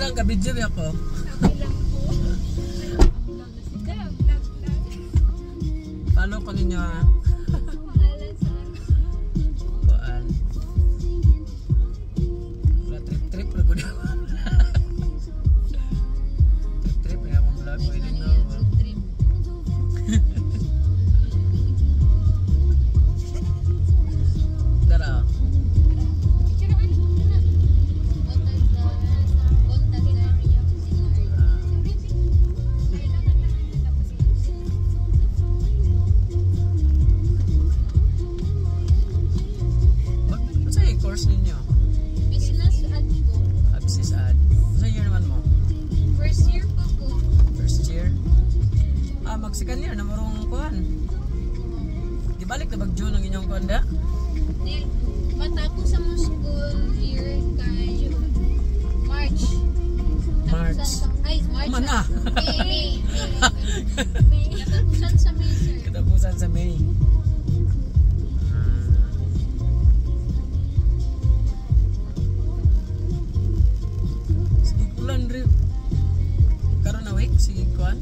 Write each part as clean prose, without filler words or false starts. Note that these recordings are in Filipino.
lang ka video ako. Sabi lang po. Follow ko ninyo ha. Pangalan sa Kuan. Wala trip ra gud. Trip ya mo vlog ko din no. trip. Dara. Course ninyo? Business ad po. Business ad. Sa year naman mo? First year pa po. First year? Mag second year na marong kuhan. Gibalik na bag-June ang inyong kuhan da? Matapos sa mga school year kayo. March. March. Ay, March. Mana? May. Katapusan sa May, sir. Katapusan sa May. Karon na week si kuan.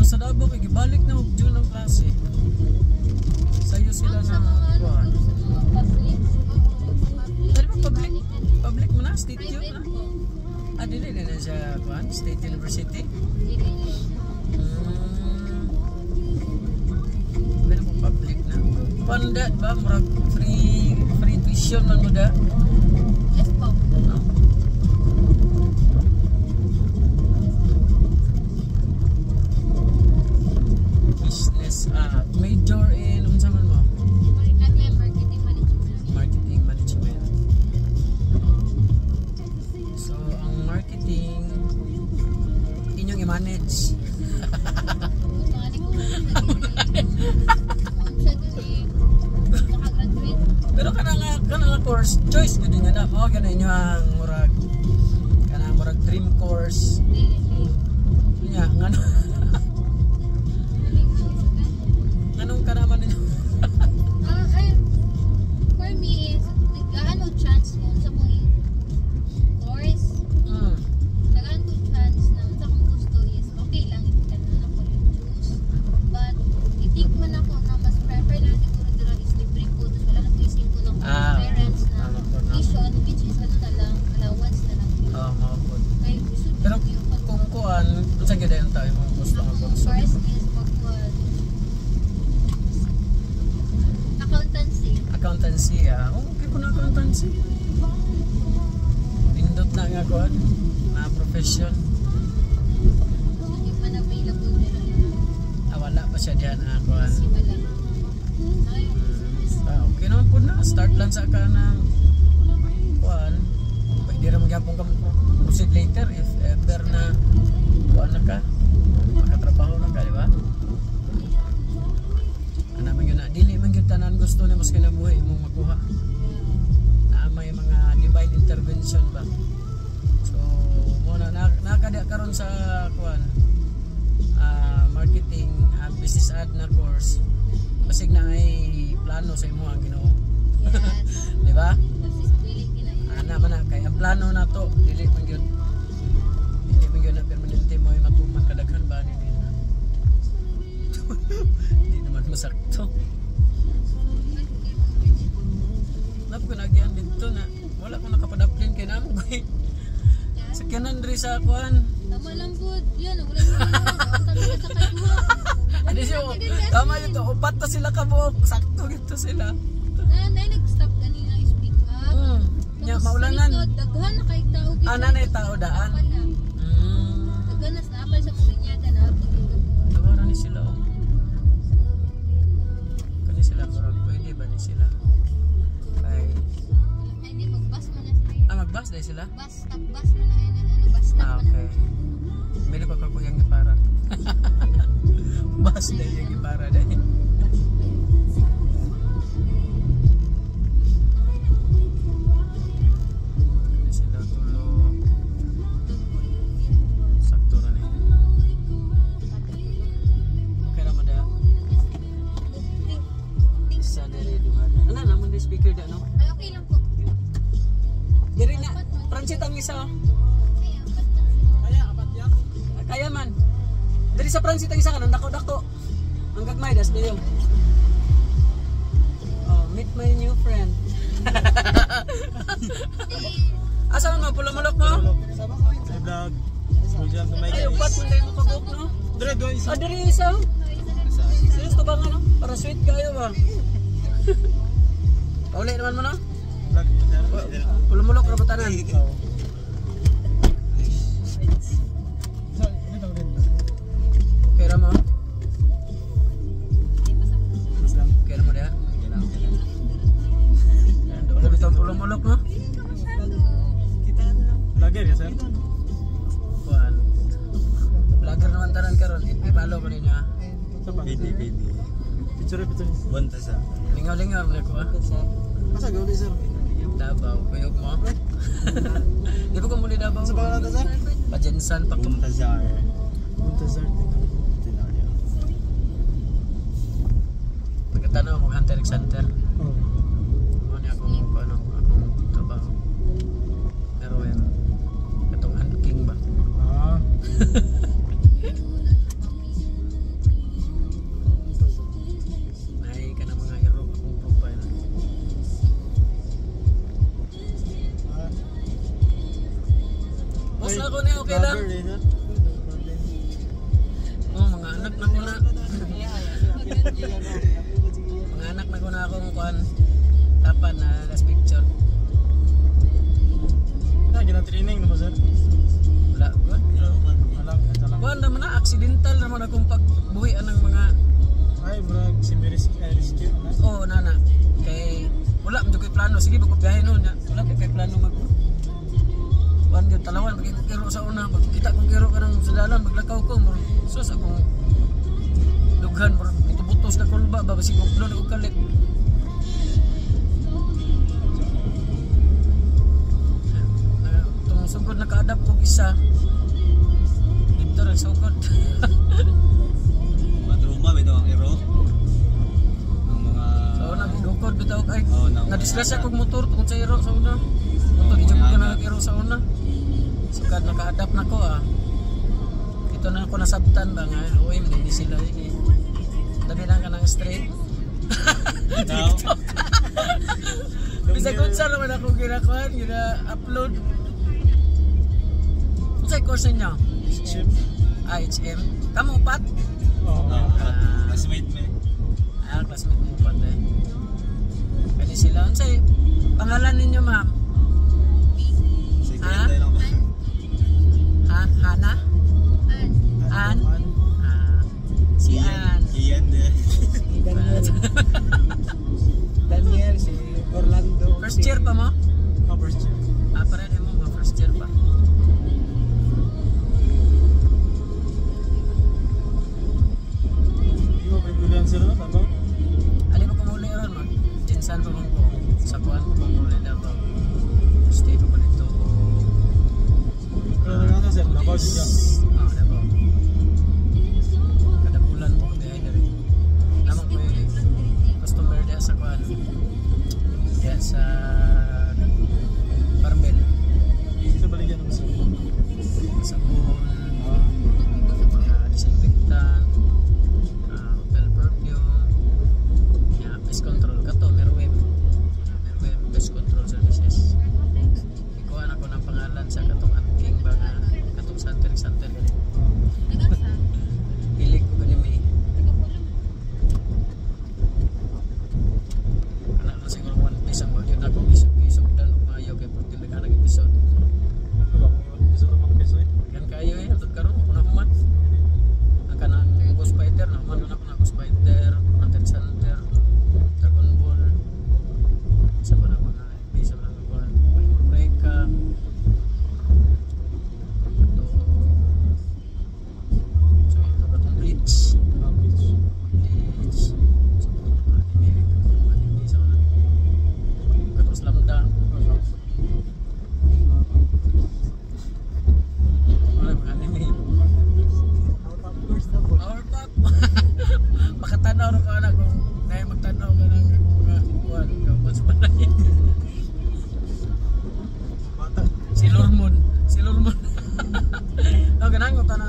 Sa Davao kay gibalik na og June ang klase. Sayo sila na kuan. Pero public mo na state yun na. Dili na siya kuan State University. Pero mo public na. Panda ba murag free tuition man mo da? Yes po. Business major in unsa man mo? Marketing management. Marketing management. So ang marketing inyong i-manage. Pero kana course choice gud niya na mao gyud inyo ang murag dream course. Nya ngano nganong kana man ninyo? For me is nagano chance mo sa mga course. Nagano chance na unsa kung gusto is okay lang ikan na ako choose. But I think man ako na mas prefer na siguro dira is libre po tapos wala na po isip ko ng parents na tuition which is ano na lang allowance na lang. Mao po. Kaya gusto Pero kung kuan unsa gyud ang tayo mo gusto nga course? First is accountancy. Accountancy okay po na accountancy. Pindot na nga kuan na profession. Hindi man available nila. Wala pa siya diyan na kuan. Kasi wala. Okay naman po na start lang sa ka ng kuan. Pwede ra magyapon ka proceed later if ever na kuan na ka. Makatrabaho na ka, di ba? Ana man yun na dili man gyud tanan gusto ni mas kinabuhi imong makuha. Na may mga divine intervention ba. So mo na nakada karon sa kuan marketing business ad na course. Basig na ay plano sa imo ang Ginoo. Yes. Di ba? Kasi dili gina. Ana man na kay ang plano na to dili man gyud na permanente mo ay matuman kadaghan ba ni nila. Di naman masakto. Napa ko nagyan dito na wala ko nakapadaplin kay namo koy. Sa kanan diri sa kuan. Tama lang po. Yan, wala na sa kaduha. Ano siya? Tama yun to. Upat to sila kabuok. Sakto gito sila. Nanay, nag-stop kanina speak up. Nya, maulanan. Daghan na kay tao. Nanay tao daan. Daghan na sa apal sa mga linyada na. Tawara ni sila. Kani sila murag. Pwede ba ni sila? Ay. Hindi, mag-bus mo na sila. Mag-bus dahil sila? Bus, stop bus mo na. Bus stop mo na. Okay. Mili ko kakuyang gipara. Bus dahil yung gipara dahil. Sa dere duha. Ana na isa oh. Kaya, apat na sila. Kaya man. Dari sa Francis tang isa ka dako-dako. Ang gagmay das dayo. Oh, meet my new friend. Asa man mo pulumulok mo? Sa vlog. Diyan sa may. Ay, upat mo dahil mo pagok no? Dire do isa. Ah, dari isa oh. Serious to ba nga no? Para sweet kayo ba? Pauli naman mo no? Vlog. Pulumulok na butanan. Kaya mo? Kaya mo dia? Udah bitong pulumulok no? Vlogger ya, sir? Kuan. Vlogger naman tanan karon, i-follow ko ninyo ha. Pidi. Picture. Banta sa. Lingaw-lingaw na ko ha. Asa gauli, sir? Davao, kuyog mo. Di ba ko muli Davao? Sa pangalan ta, sir? Pajensan pa ko. Buntazar. Pagkatanaw mo Hunter x Hunter. Oh. Ano niya akong trabaho. Pero yan, katong Hand King ba? Ah. Naay ka na mga hero akong profile. Post na ko niya, okay lang? Oh, mga anak na ko na. Mga anak na ko na akong kuhan. Tapan na last picture. Gina-training naman, sir? Wala, good. Alang. Kuhan naman na, accidental naman akong pagbuhian ng mga Ay, bro, si rescue. oo, nana. Kay wala mo ko'y plano. Sige, bakit biyahe nun. Wala ko kay plano mag kuhan yun, talawan. Pag ikukiro sa una, pag kita kong kiro ka ng sadalan, maglakaw ko. Sus, akong dughan, buto-butos na kulba. Babasig ko, doon ako kalit. Itong sugod naka-adapt kong isa. Dito rin sugod. Matruma bitaw ang iro. Ang mga So, nagdukod bitaw kay Oo, na-disgrasya kong motor tungkol sa iro sa una. Motor, di ko na nag-iro sa una. So, kad naka-adapt na ko Ito na ako nasabtan ba nga. Uy, hindi sila. Tabi lang ka ng straight. Now, Bisa kung saan naman ako ginakuhan, gina-upload. Kung sa'y course ninyo? Chip. HM. Kamu upat? Oh. classmate me. Classmate mo upat eh. Pwede sila. Kung sa'y pangalan ninyo ma'am? Sige, Ah? tayo lang ba? Hana? An? Si An. Iyan din. Daniel, si Orlando. First year pa mo? Oh, first year. Para din mo mga first year pa. Hindi mo pagkulihan sila na, tama? Ali mo kumuli ron mag Jinsan pa mong ko. Sa kuhan ko kumuli na ba? Stay pa ko dito. Pero nga sir, nabaw siya. Davao. Kada bulan mo ko biyahe na rin. Naman ko yung customer diya sa kuhan. Diya sa Barbel. Sa baligyan naman sir. Sabon, mga disinfectant, hotel perfume, pest control. Kato, Merweb. Merweb pest control services. Ikuha na ko ng pangalan sa katong Anking ba nga katong Santer. Pilig ko ni May. Kana na siguro 1 piece ang wag yun ako isip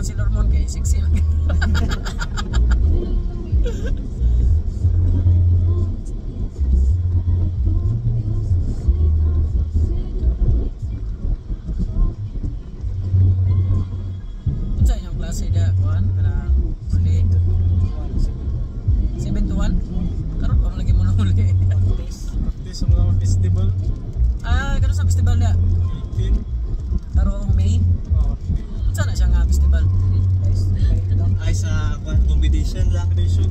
si Lormon kay sexy man. Unsa inyong klase da kuan kana huli? 7 to 1? Karon pa lagi mo na huli. Practice sa mga festival. Ah, karon sa festival da. 18. Karong May. Oh, Unsa na siya nga festival? Ay sa competition lang. competition.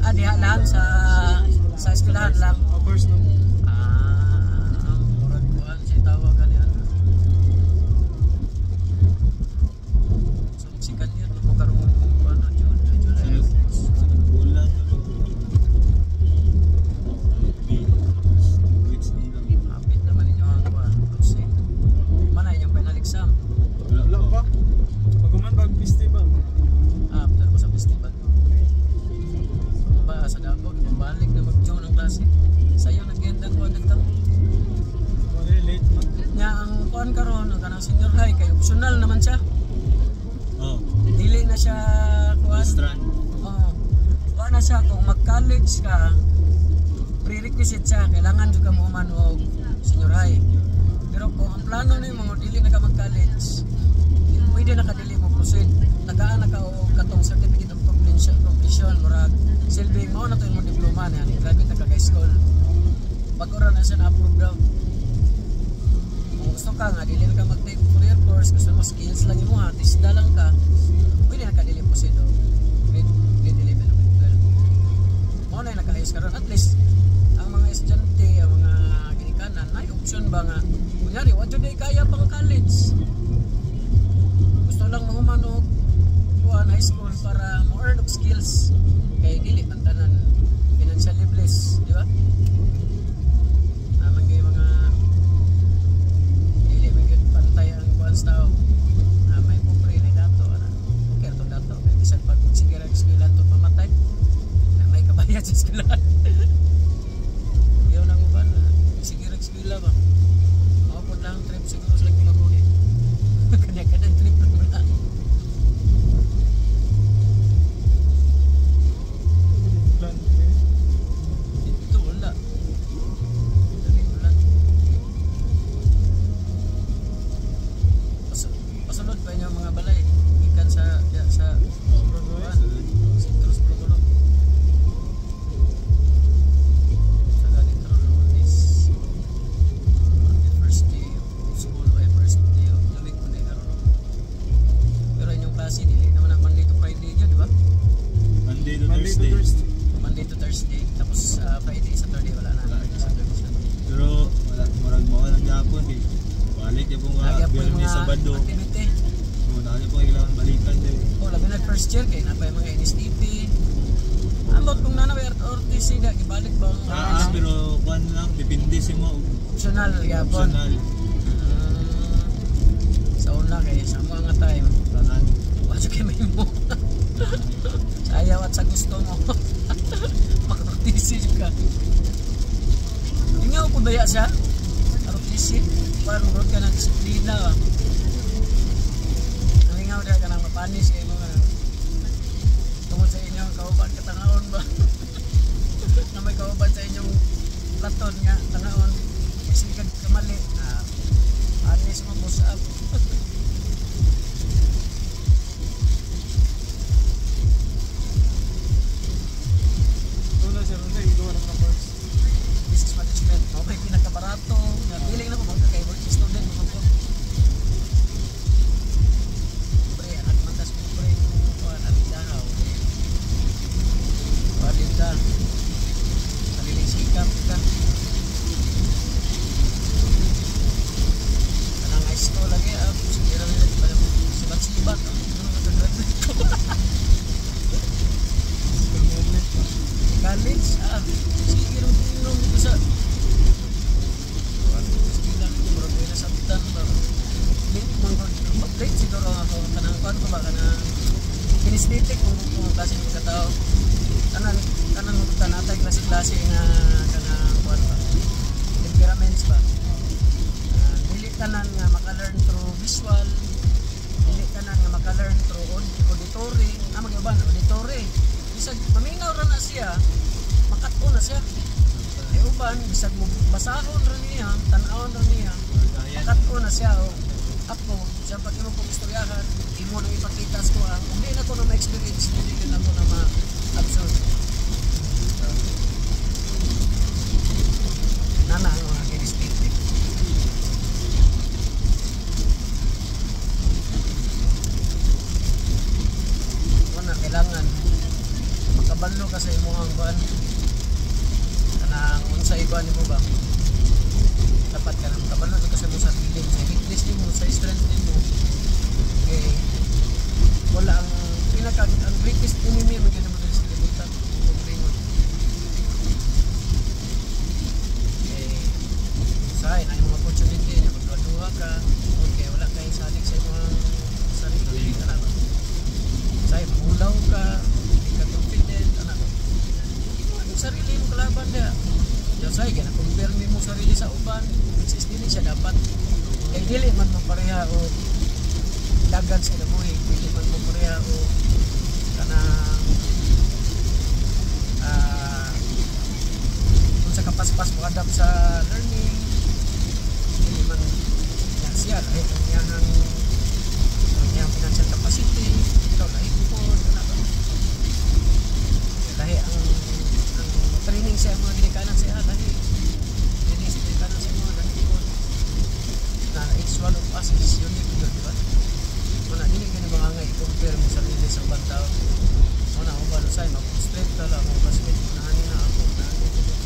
Ah, diha lang sa eskwelahan lang. First nung Ah, murag kuan si tawag kani ano. So sikat yun mo karong ano June, July. Sa bulan. 2 weeks din lang. Hapit naman ninyo ang kuan, closing. Mana inyong final exam? wala pa. Pag-uman bag festival. Ah, after ko sa festival. Ba sa Davao, balik na mag-June ang klase. Sayo nag-end ang kuan dito. Wala late man. Nya ang kuan karon ang kanang senior high kay optional naman siya. Oh, Dili na siya kuan. strand. Oo. Kuha na siya, kung mag-college ka, prerequisite siya, kailangan juga mo man og senior high. Pero kung ang plano ni mo, dili na ka mag-college, pwede na ka dili mo proceed. Nagaan na ka o katong certificate of completion, murag silbi mo na to yung diploma na yan, graduate na ka high school. Pag-ura na siya na-approve daw. Kung gusto ka nga, dili na ka mag-take career course, gusto mo skills lang mo ha, tisda lang ka, pwede na ka dili proceed o grade 11 o grade 12. Muna yung nakaayos ka ron. At least, ang mga estudyante, ang mga ginikanan, may option ba nga, kunyari, what do they kaya pang college? Gusto lang mahuman o high school para mo-earn of skills. Kaya dili, pantanan, financially blessed, di ba? Naman kayo mga dili, may good pantay ang kuhan sa tao. May pupre, may dato, okay, itong dato. Kaya bisan pag sige ang eskwela ito pamatay, may kabayad sa eskwela. Ayaw nang uban, sige ang eskwela ba? Makapot lang trip siguro sa lagi mabuhi. Kanya-kanyang trip lang muna. Plan. Ito wala. Dali ulan. Pasunod pa inyo mga balay. Ikan sa kuwan. Citrus Provolone. Sa ganito Lunes. The first day of school ay first day of the week. Kundi karon. Pero inyong klase dili naman ang Monday to Friday yun, di ba? Monday to Monday to Thursday. Thursday. Monday to Thursday. Tapos Friday, Saturday wala na. Saturday, Sunday. Pero wala murag mo lang gyapon eh. Balik ya pong Lagi po yung Biyernes mga Sabado. activity. Wala niyo po kailangan balikan din. Oh, labi na first year kay napay mga NSTP. Ambot kung nanaway RTC da gibalik ba ang Pero kuan lang depende si mo optional yapon. optional. Sa una kay sa mga time Tanan. wajo kay may mo. Sayaw at sa gusto mo. Mag-RTC ka. Ingaw ko daya siya. RTC para magkaroon ka ng disiplina. Ingaw daya ka nang mapanis kay mga tungod sa inyong kauban katangaon ba? Na may kauban sa inyong platon nga tangaon. Kasi kag kamali. Anis mo push up. Doon na siya ron sa igawa ng numbers. Business management. Okay, pinakabarato. Piling na ko mga kay working student mo ko. Pre, anak mantas mo pre. Anak dahaw. Wadid ka. Kaliling sikap ka. Kanang high school lagi. Sige lang nila. Sibat-sibat. Ano nag-graduate ko. College, sige lang tinong dito sa sige lang ito bro, kaya nasabitan ba late mag-late siguro ako kanang kuhan ko ba kanang kinesthetic kung klase ng katao kanang tanatay klase nga kanang kuhan ba temperaments ba dili tanan nga maka-learn through visual dili kanan nga maka-learn through auditory, magyuban auditory. Bisag maminaw ra na siya, makato na siya. Ay uban bisag mo basahon ra niya, tan-awon ra niya, makato na siya. O ako, siya pag imo kong istoryahan, imo nang ipakita ko ang hindi na ko na ma-experience, hindi na ko na ma-absorb. Nana ang mga kinesthetic. Wala, kailangan makabalo ka sa imuhang kuan. Kanang unsay kuan nimo ba? Dapat ka nang makabalo ka sa imong sarili, sa weakness nimo, sa strength nimo. Okay. Wala ang ang greatest enemy mo gyud mo sa kalibutan. Say, na yung opportunity niya magduha ka, okay, wala kay salig sa imong sarili, anak. Say, mulaw ka, hindi ka confident, anak. Yung sarili mo kalaban niya. Yung say, compare mo sarili sa uban, which is dili siya dapat. Kaya dili man mo pareha o dagan sa nabuhi, dili man mo pareha o kanang kung sa kapaspas mo adapt sa learning, hindi man yan siya lahi ang iyang financial capacity, ikaw lahi po lahi ang training siya mga ginikanan siya lahi ginikanan siya mga lahi po na each one of us is unique yun, diba? Muna, hindi ka na mga nga i-compare mo sarili sa ibang tao. Muna, ako ba lusay, mag-straight ka lang, mag-basket, unahanin na ako, unahanin ko doon.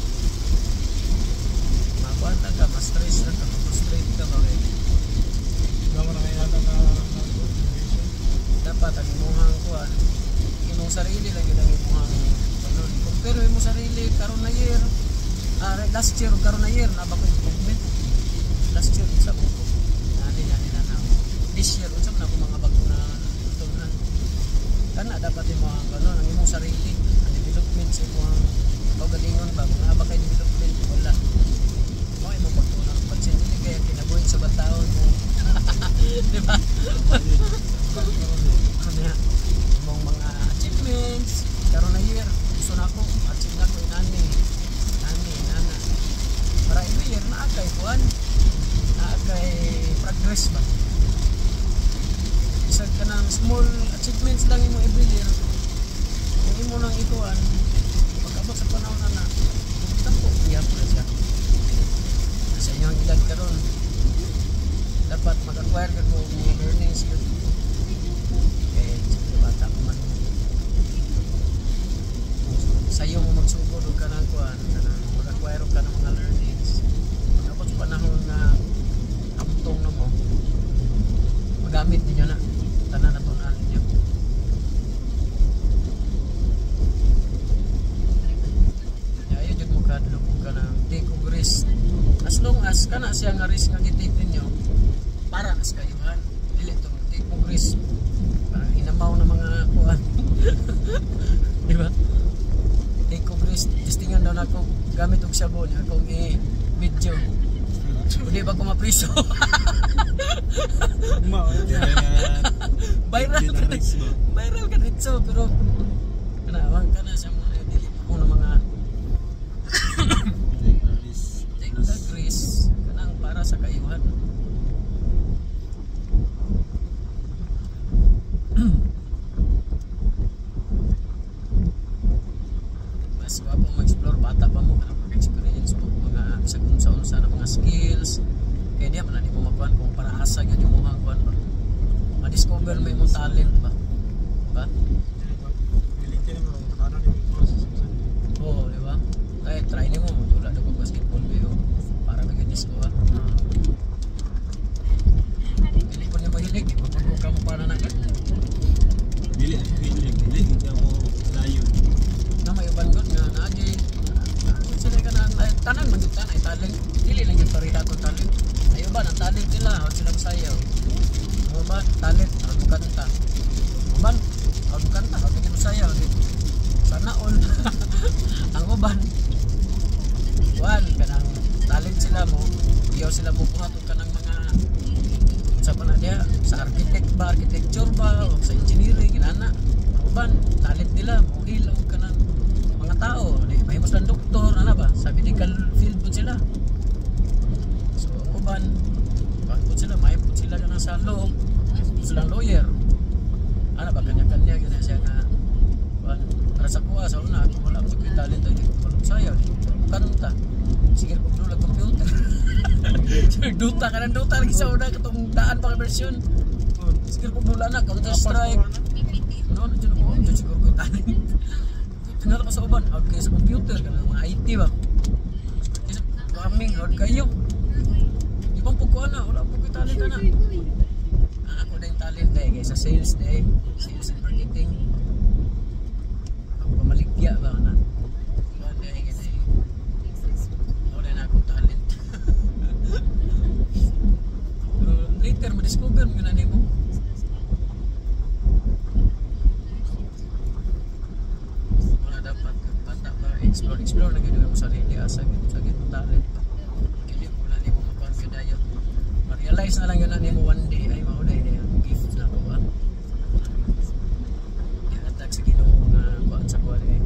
Mabanta ka, ma-stress na ka, mag-straight ka, bakit? Wala mo na kaya na Dapat, ang imuhang kuhan, imong sarili lang yun ang imuhang compare mo sarili, karon na year, last year, karon na year, naba ko improvement. Last year, sa mo ko, nanin na. This year, unsa man ako mga bago na tutunan. Kana dapat mo ang ang imong sarili, ang development sa imong pagalingon ba, mga ba kay development wala. Mo imong pagtunan, pansin dili kay kinabuhi sa bataon mo. Di ba? Kanya imong mga achievements, karon na year, gusto na ko achieve na ko inani. Nana. Para every year na kay kuan, na kay progress ba. Isag ka ng small achievements lang mo every year. Kung imo nang ikuan, pag-abot sa panahon na tampo, iyan po na siya. Nasa inyong edad ka ron, dapat mag-acquire ka mo mga learnings yun. Eh, siyempre bata ko man. Sa'yo mo magsugod ka ng kuan, mag-acquire ka ng mga learnings. Pag-abot sa panahon na amtong na mo, magamit ninyo na. Tanan na tunan ninyo. Ayaw dyan mo kadlog ka ng take of risk. As long as kana siya nga risk nga gitake ninyo, para nas kayuhan. Dili ito take of risk. Parang hinamaw na mga kuhan. Diba? Take of risk. Testingan daw na ako gamit og sabon. Akong i-video. Hindi ba ko mapriso? Viral ka dito, pero kanawang ka na sa mga dili pa ko ng mga take that risk kanang para sa kayuhan. Mas wapo mag-explore, bata pa mo kanang mag-experience mo mga bisag unsa-unsa na mga skills. Kaya diya man, hindi mo magkuhan kung para asa yun yung mga kuhan ba. Ma-discover mo yung talent ba. Diba? Dilitin mo, ano yung process. Oo, diba? Kaya try nyo mo, wala na kong basketball kayo. Para mag-disco ha. Pili ko niya mahilig, ipagpagpuka mo para na ka. Dili hindi ako layo. Na may ubangot nga, nagi. Sila ka na, tanan man yung tanay, talent. Dili lang yung pariha kong talent. Ayaw ba, ang talent nila, huwag silang sayaw. Ayaw ba, talent, huwag mo kanta. Uban, huwag mo kanta, huwag mo sayaw. Sana all. Ang uban, one, kanang talent sila mo, iyaw sila bubuhat ka ng mga sa panadya sa architecture ba o sa engineering inana uban talent nila mo ilaw ka ng mga tao may mas lang doktor ano ba sa medical field po sila so uban po sila may po sila ka na sa law may po silang lawyer ano ba kanya-kanya gina siya nga para sa kuha sa una kung wala ko talent ay palong sayaw kanta sige ko lang computer duta ka ng duta lagi sa una katong daan pa ka version sige ko mula na Counter Strike ano dyan ako dyan siguro ko talent tingnan ka sa uban hard kayo sa computer ka ng mga IT ba programming hard kayo di bang pagkuhan na wala po kayo talent na ako na yung talent kaya sa sales sales and marketing pamaligya ba na wala na akong talent pero later ma-discover mo yun mo wala dapat bata ba explore na gano'n mo sarili asa gano'n talent hindi mo na mo makonfidayo ma-realize na lang yun na mo one day ay maulay na yung gift na ako ba ihatag sa Ginoo nga kuhaan sa kuhaan eh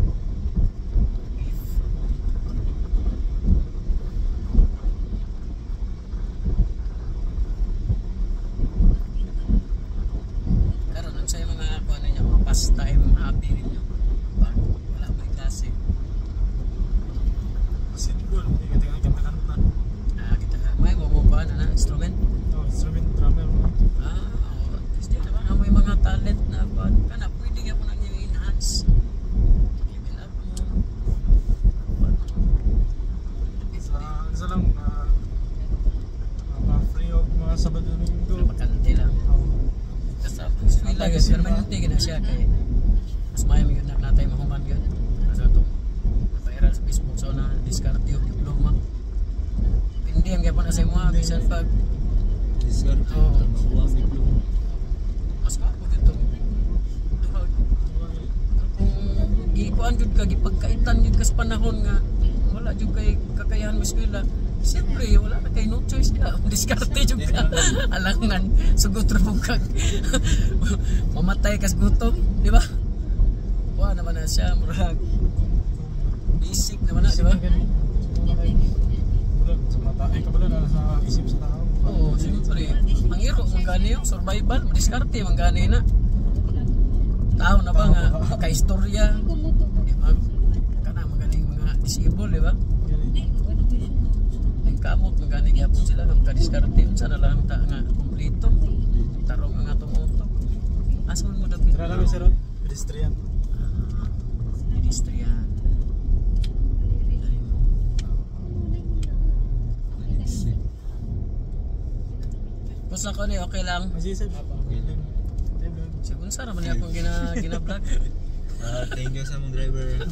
pastime hobby ninyo bago wala mo yung klase Basketball, tingnan ka kanta. kita may mo ba na instrument Instrument drummer. kasi diba nga may mga talent na kana pwede ka po nang i-enhance level up mo Isa lang free of mga Sabado na Linggo. makante lang tapos wala kasi permanente gina siya kay mas mayo mi na natay mahuman gyud sa atong viral sa Facebook so na discard yung diploma hindi ang gyapon na sa imo bisan pag Discard makuha ang diploma. mas mapo dito duha kung gikuan jud ka gipagkaitan jud ka sa panahon nga wala jud kay kakayahan mo eskwela siyempre wala na kay no choice niya diskarte jud ka alangan sugot ra bukag mamatay kas gutom di ba wa naman na siya murag basic naman na di ba Sa mata ay kabala na sa isip sa tao. oo siyempre ang iro mangani yung survival diskarte mangani na tao na ba nga ka-istorya di ba kana magaling mga disable di ba kamot magani gyapon sila ng kadiskarte unsa na lang ta nga kompleto tarong ang atong auto ason mo dapat Tara namin sir. Pedestrian. pedestrian basta ko ni okay lang Masisip. sigun sa naman akong gina-vlog Thank you sa mong driver.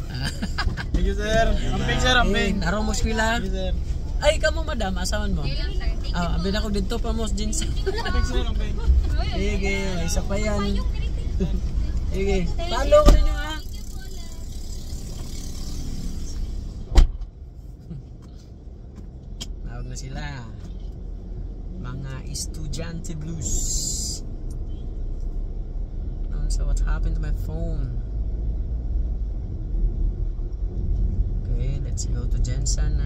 Thank you sir. Amping sir, amping. narong mo eskwela Thank you sir. ay kamo madam asaman mo Okay lang, sir. Thank you. abin ako dito pa mo jeans Amping sir, amping. sige isa pa yan sige follow ko ninyo ha tawag na sila mga estudyante blues. So what happened to my phone? Okay, let's go to Jensen.